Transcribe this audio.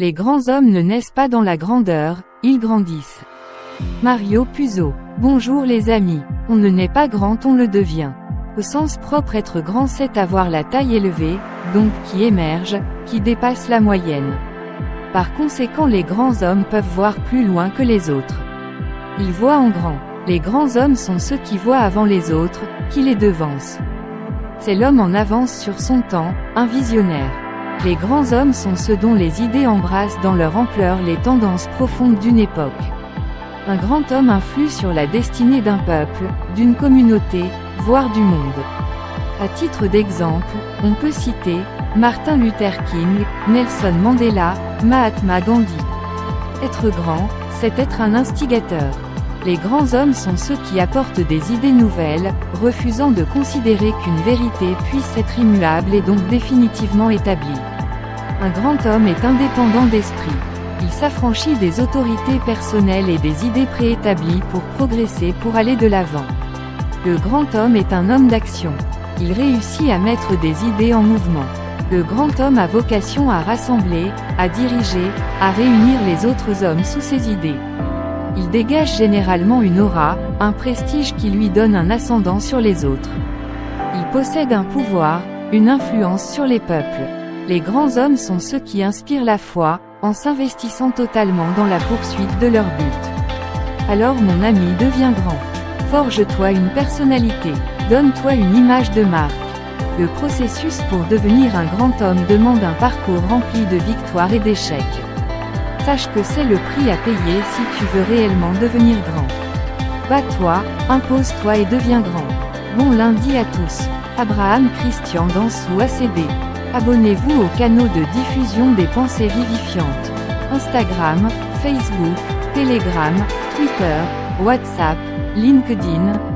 Les grands hommes ne naissent pas dans la grandeur, ils grandissent. Mario Puzo. Bonjour les amis. On ne naît pas grand, on le devient. Au sens propre, être grand, c'est avoir la taille élevée, donc qui émerge, qui dépasse la moyenne. Par conséquent, les grands hommes peuvent voir plus loin que les autres. Ils voient en grand. Les grands hommes sont ceux qui voient avant les autres, qui les devancent. C'est l'homme en avance sur son temps, un visionnaire. Les grands hommes sont ceux dont les idées embrassent dans leur ampleur les tendances profondes d'une époque. Un grand homme influe sur la destinée d'un peuple, d'une communauté, voire du monde. À titre d'exemple, on peut citer Martin Luther King, Nelson Mandela, Mahatma Gandhi. Être grand, c'est être un instigateur. Les grands hommes sont ceux qui apportent des idées nouvelles, refusant de considérer qu'une vérité puisse être immuable et donc définitivement établie. Un grand homme est indépendant d'esprit. Il s'affranchit des autorités personnelles et des idées préétablies pour progresser, pour aller de l'avant. Le grand homme est un homme d'action. Il réussit à mettre des idées en mouvement. Le grand homme a vocation à rassembler, à diriger, à réunir les autres hommes sous ses idées. Il dégage généralement une aura, un prestige qui lui donne un ascendant sur les autres. Il possède un pouvoir, une influence sur les peuples. Les grands hommes sont ceux qui inspirent la foi, en s'investissant totalement dans la poursuite de leur but. Alors mon ami, deviens grand. Forge-toi une personnalité. Donne-toi une image de marque. Le processus pour devenir un grand homme demande un parcours rempli de victoires et d'échecs. Sache que c'est le prix à payer si tu veux réellement devenir grand. Bats-toi, impose-toi et deviens grand. Bon lundi à tous. Abraham Christian Dansou ACD. Abonnez-vous au canal de diffusion des pensées vivifiantes. Instagram, Facebook, Telegram, Twitter, WhatsApp, LinkedIn.